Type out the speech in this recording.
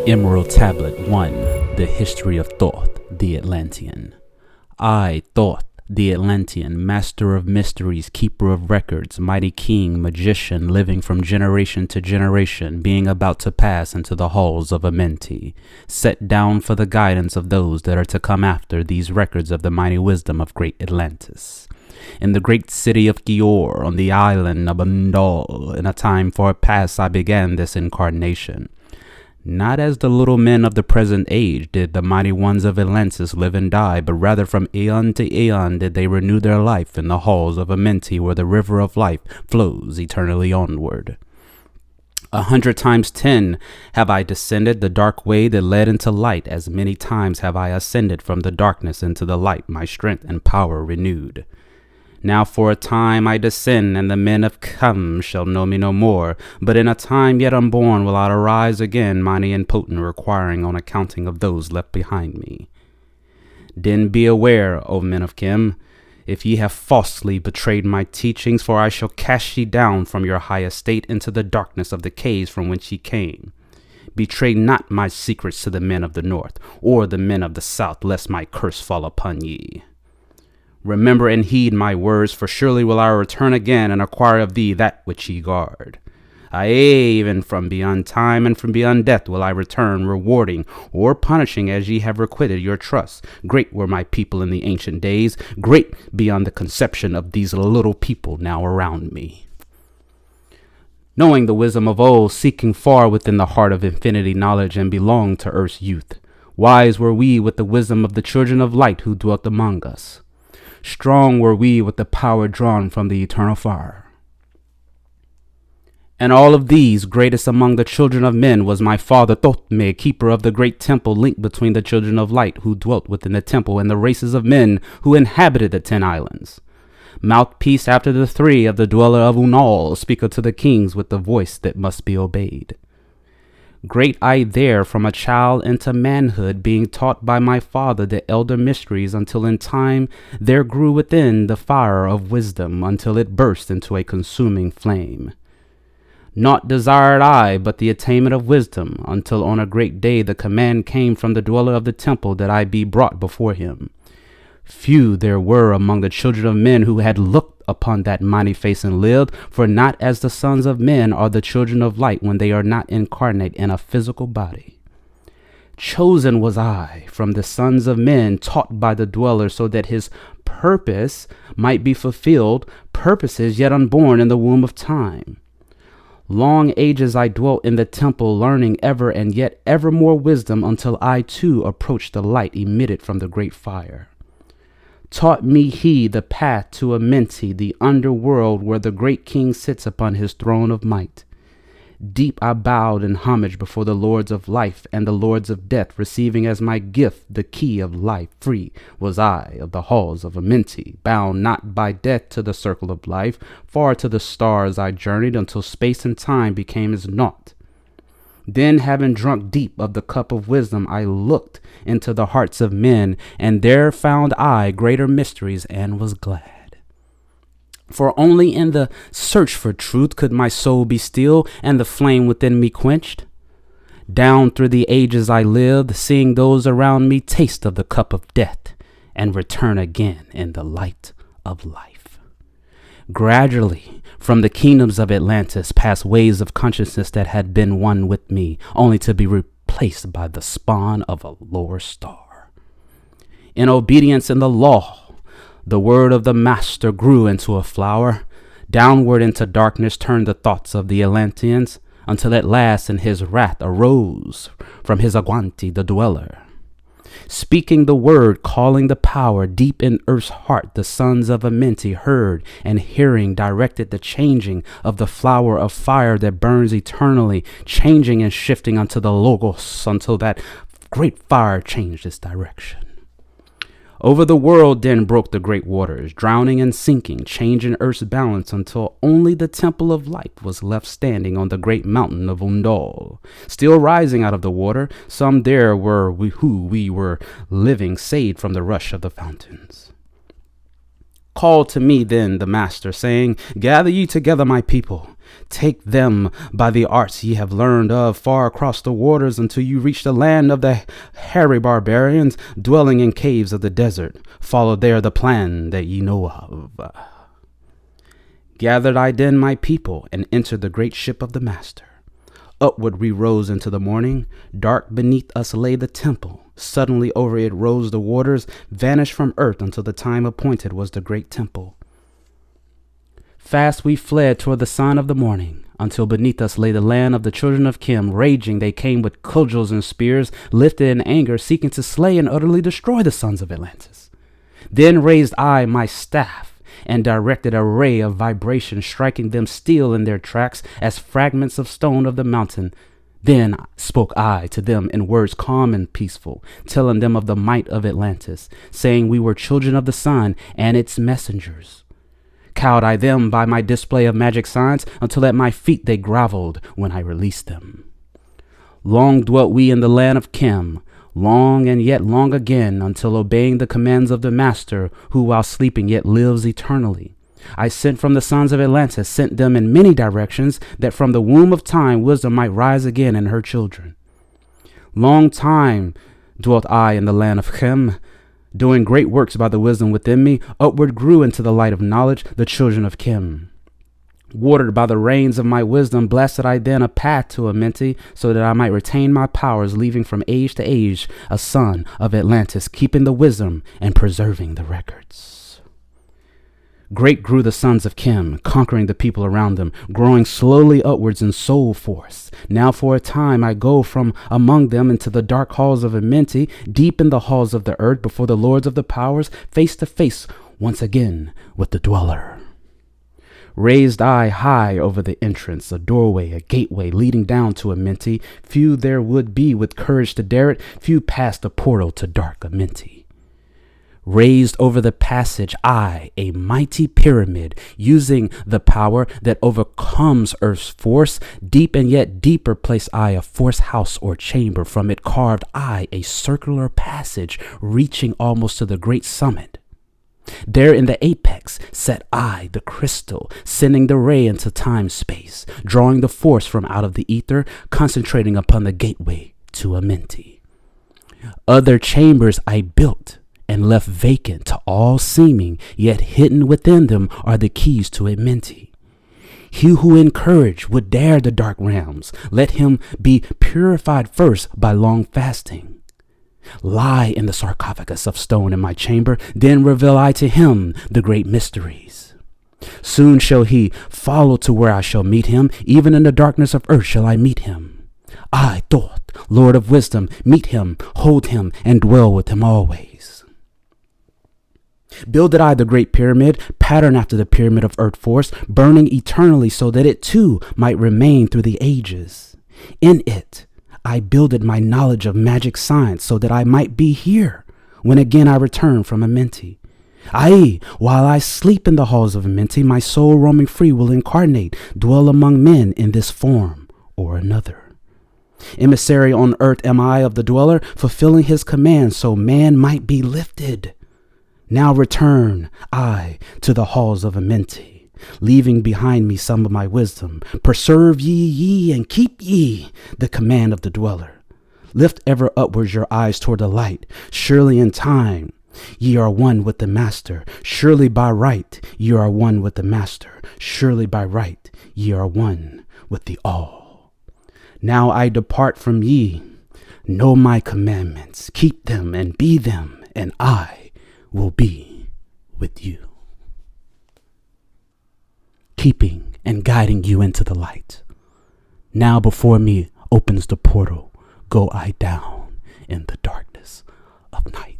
Emerald Tablet 1, The History of Thoth-The-Atlantean. I, Thoth-The-Atlantean, master of mysteries, keeper of records, mighty king, magician, living from generation to generation, being about to pass into the halls of Amenti, set down for the guidance of those that are to come after these records of the mighty wisdom of great Atlantis. In the great city of Gior, on the island of Undal, in a time far past I began this incarnation. Not as the little men of the present age did the mighty ones of Atlantis live and die, but rather from aeon to aeon did they renew their life in the halls of Amenti, where the river of life flows eternally onward. 100 times 10 have I descended the dark way that led into light, as many times have I ascended from the darkness into the light, my strength and power renewed. Now for a time I descend, and the men of Kham shall know me no more. But in a time yet unborn will I arise again, mighty and potent, requiring on accounting of those left behind me. Then be aware, O men of Khem, if ye have falsely betrayed my teachings, for I shall cast ye down from your high estate into the darkness of the caves from whence ye came. Betray not my secrets to the men of the north, or the men of the south, lest my curse fall upon ye. Remember and heed my words, for surely will I return again and acquire of thee that which ye guard. Aye, even from beyond time and from beyond death will I return, rewarding or punishing as ye have requited your trust. Great were my people in the ancient days, great beyond the conception of these little people now around me. Knowing the wisdom of old, seeking far within the heart of infinity knowledge, and belong to earth's youth. Wise were we with the wisdom of the children of light who dwelt among us. Strong were we with the power drawn from the eternal fire. And all of these, greatest among the children of men, was my father Thothme, keeper of the great temple, linked between the children of light who dwelt within the temple and the races of men who inhabited the 10 islands. Mouthpiece after the 3 of the dweller of Unal, speaker to the kings with the voice that must be obeyed. Great I there from a child into manhood, being taught by my father the elder mysteries, until in time there grew within the fire of wisdom, until it burst into a consuming flame. Naught desired I but the attainment of wisdom, until on a great day the command came from the dweller of the temple that I be brought before him. Few there were among the children of men who had looked upon that mighty face and lived, for not as the sons of men are the children of light when they are not incarnate in a physical body. Chosen was I from the sons of men, taught by the dweller, so that his purpose might be fulfilled, purposes yet unborn in the womb of time. Long ages I dwelt in the temple, learning ever and yet ever more wisdom, until I too approached the light emitted from the great fire. Taught me he the path to Amenti, the underworld where the great king sits upon his throne of might. Deep I bowed in homage before the lords of life and the lords of death, receiving as my gift the key of life. Free was I of the halls of Amenti, bound not by death to the circle of life. Far to the stars I journeyed, until space and time became as naught. Then, having drunk deep of the cup of wisdom, I looked into the hearts of men, and there found I greater mysteries, and was glad. For only in the search for truth could my soul be still, and the flame within me quenched. Down through the ages I lived, seeing those around me taste of the cup of death, and return again in the light of life. Gradually, from the kingdoms of Atlantis passed waves of consciousness that had been one with me, only to be replaced by the spawn of a lower star. In obedience in the law, the word of the master grew into a flower. Downward into darkness turned the thoughts of the Atlanteans, until at last in his wrath arose from his Aguanti the dweller. Speaking the word, calling the power, deep in earth's heart the sons of Amenti heard, and hearing directed the changing of the flower of fire that burns eternally, changing and shifting unto the Logos, until that great fire changed its direction. Over the world then broke the great waters, drowning and sinking, changing earth's balance, until only the temple of light was left standing on the great mountain of Undal. Still rising out of the water, some there were we were living, saved from the rush of the fountains. Called to me then the master, saying, Gather ye together my people. Take them by the arts ye have learned of far across the waters until you reach the land of the hairy barbarians dwelling in caves of the desert. Follow there the plan that ye know of. Gathered I then my people and entered the great ship of the master. Upward we rose into the morning. Dark beneath us lay the temple. Suddenly over it rose the waters, vanished from earth until the time appointed was the great temple. Fast we fled toward the sun of the morning, until beneath us lay the land of the children of Kim. Raging they came with cudgels and spears, lifted in anger, seeking to slay and utterly destroy the sons of Atlantis. Then raised I my staff, and directed a ray of vibration, striking them still in their tracks as fragments of stone of the mountain. Then spoke I to them in words calm and peaceful, telling them of the might of Atlantis, saying we were children of the sun and its messengers. Cowed I them by my display of magic science, until at my feet they groveled when I released them. Long dwelt we in the land of Kim, long and yet long again, until obeying the commands of the master, who while sleeping yet lives eternally, I sent from the sons of Atlantis, sent them in many directions, that from the womb of time wisdom might rise again in her children. Long time dwelt I in the land of Kim, doing great works by the wisdom within me. Upward grew into the light of knowledge the children of Kim. Watered by the rains of my wisdom, blasted I then a path to Amenti, so that I might retain my powers, leaving from age to age a son of Atlantis, keeping the wisdom and preserving the records. Great grew the sons of Kim, conquering the people around them, growing slowly upwards in soul force. Now for a time I go from among them into the dark halls of Amenti, deep in the halls of the earth, before the lords of the powers, face to face once again with the dweller. Raised I high over the entrance, a doorway, a gateway leading down to Amenti. Few there would be with courage to dare it, few passed the portal to dark Amenti. Raised over the passage, I, a mighty pyramid, using the power that overcomes earth's force. Deep and yet deeper place I a force house or chamber. From it carved I a circular passage, reaching almost to the great summit. There in the apex set I the crystal, sending the ray into time-space, drawing the force from out of the ether, concentrating upon the gateway to Amenti. Other chambers I built and left vacant to all seeming, yet hidden within them are the keys to Amenti. He who in courage would dare the dark realms, let him be purified first by long fasting. Lie in the sarcophagus of stone in my chamber, then reveal I to him the great mysteries. Soon shall he follow to where I shall meet him, even in the darkness of earth shall I meet him. I, Thoth, Lord of wisdom, meet him, hold him, and dwell with him always. Builded I the great pyramid, patterned after the pyramid of earth force, burning eternally so that it too might remain through the ages. In it I builded my knowledge of magic science so that I might be here when again I return from Amenti. Aye, while I sleep in the halls of Amenti, my soul roaming free will incarnate, dwell among men in this form or another. Emissary on earth am I of the dweller, fulfilling his command so man might be lifted. Now return I to the halls of Amenti, leaving behind me some of my wisdom. Preserve ye, and keep ye the command of the dweller. Lift ever upwards your eyes toward the light. Surely in time ye are one with the master. Surely by right ye are one with the master. Surely by right ye are one with the all. Now I depart from ye. Know my commandments, keep them and be them, and I will be with you, keeping and guiding you into the light. Now before me opens the portal, go I down in the darkness of night.